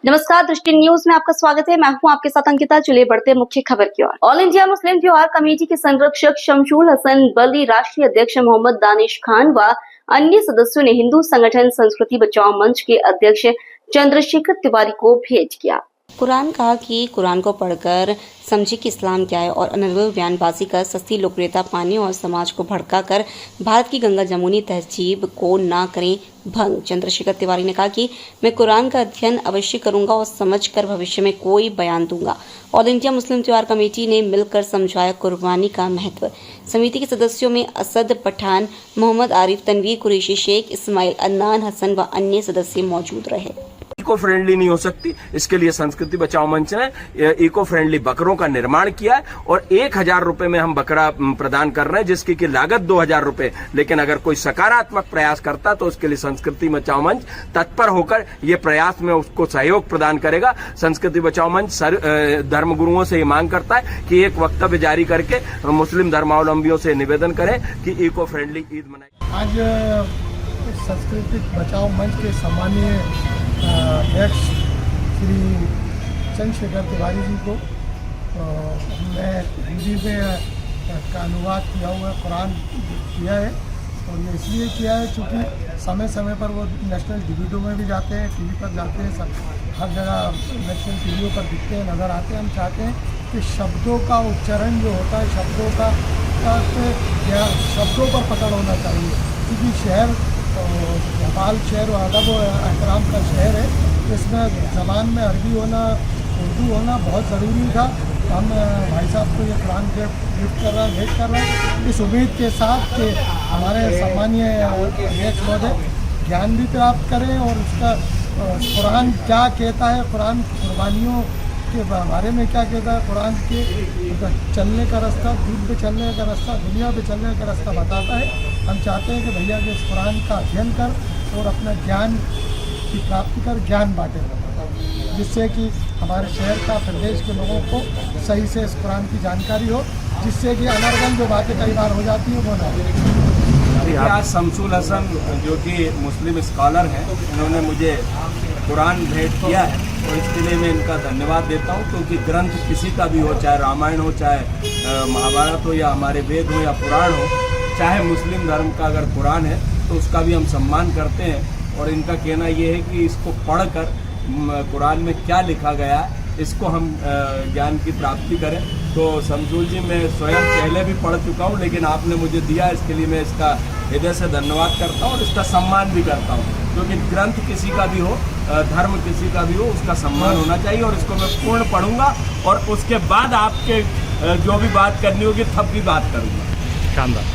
नमस्कार, दृष्टि न्यूज में आपका स्वागत है। मैं हूं आपके साथ अंकिता। चलिए बढ़ते मुख्य खबर की ओर। ऑल इंडिया मुस्लिम त्योहार कमेटी के संरक्षक शमशुल हसन बल्दी, राष्ट्रीय अध्यक्ष मोहम्मद दानिश खान व अन्य सदस्यों ने हिंदू संगठन संस्कृति बचाओ मंच के अध्यक्ष चंद्रशेखर तिवारी को भेंट किया। कुरान कहा कि कुरान को पढ़कर समझे कि इस्लाम क्या है और अनर्गल बयानबाजी कर सस्ती लोकप्रियता पाने और समाज को भड़काकर भारत की गंगा जमुनी तहजीब को ना करें भंग। चंद्रशेखर तिवारी ने कहा कि मैं कुरान का अध्ययन अवश्य करूंगा और समझकर भविष्य में कोई बयान दूंगा। ऑल इंडिया मुस्लिम त्योहार कमेटी ने मिलकर समझाया कुर्बानी का महत्व। समिति के सदस्यों में असद पठान, मोहम्मद आरिफ, तनवीर कुरैशी, शेख इस्माइल, अदनान हसन व अन्य सदस्य मौजूद रहे। इको फ्रेंडली नहीं हो सकती, इसके लिए संस्कृति बचाओ मंच ने इको फ्रेंडली बकरों का निर्माण किया है और 1000 रुपए में हम बकरा प्रदान कर रहे हैं, जिसकी की लागत 2000 रुपए। लेकिन अगर कोई सकारात्मक प्रयास करता तो उसके लिए संस्कृति बचाओ मंच तत्पर होकर ये प्रयास में उसको सहयोग प्रदान करेगा। संस्कृति बचाओ मंच धर्मगुरुओं से ये मांग करता है कि एक वक्तव्य जारी करके मुस्लिम धर्मावलंबियों से निवेदन करें कि इको फ्रेंडली ईद मनाएं। आज संस्कृति बचाओ मंच के सम्मानीय अध्यक्ष श्री चंद्रशेखर तिवारी जी को मैं हिंदी में का अनुवाद किया हुआ कुरान किया है और ये इसलिए किया है क्योंकि समय समय पर वो नेशनल टीवी में भी जाते हैं, टीवी पर जाते हैं, सब हर जगह नेशनल टीवी पर दिखते हैं, नज़र आते हैं। हम चाहते हैं कि शब्दों का उच्चारण जो होता है शब्दों का या शब्दों पर पकड़ होना चाहिए, क्योंकि शहर भोपाल शहर और अदब और एहतराम का शहर है, इसमें ज़बान में अरबी होना, उर्दू होना बहुत ज़रूरी था। हम भाई साहब को ये कुरान भेंट कर रहे हैं इस उम्मीद के साथ कि हमारे सम्मानीय अध्यक्ष महोदय ज्ञान भी प्राप्त करें और उसका कुरान क्या कहता है, कुरान कुर्बानियों के बारे में क्या कहता है, कुरान के चलने का रास्ता, दीन पे चलने का रास्ता, दुनिया पे चलने का रास्ता बताता है। हम चाहते हैं कि भैया के इस कुरान का अध्ययन कर और अपना ज्ञान की प्राप्ति कर, ज्ञान बांटे, जिससे कि हमारे शहर का, प्रदेश के लोगों को सही से इस कुरान की जानकारी हो, जिससे कि अनर्गल जो बातें कई बार हो जाती है वो ना हो। आज शमशुल हसन जो कि मुस्लिम स्कॉलर हैं, इन्होंने मुझे कुरान भेंट किया है और इसके लिए मैं इनका धन्यवाद देता हूँ, क्योंकि ग्रंथ किसी का भी हो, चाहे रामायण हो, चाहे महाभारत हो, या हमारे वेद हो या पुराण हो, चाहे मुस्लिम धर्म का अगर कुरान है तो उसका भी हम सम्मान करते हैं। और इनका कहना ये है कि इसको पढ़कर कुरान में क्या लिखा गया है इसको हम ज्ञान की प्राप्ति करें। तो शमशुल जी, मैं स्वयं पहले भी पढ़ चुका हूँ, लेकिन आपने मुझे दिया, इसके लिए मैं इसका हृदय से धन्यवाद करता हूँ और इसका सम्मान भी करता हूँ, क्योंकि ग्रंथ किसी का भी हो, धर्म किसी का भी हो, उसका सम्मान होना चाहिए। और इसको मैं पूर्ण पढ़ूंगा और उसके बाद आपके जो भी बात करनी होगी तब भी बात करूँगा। शानदार।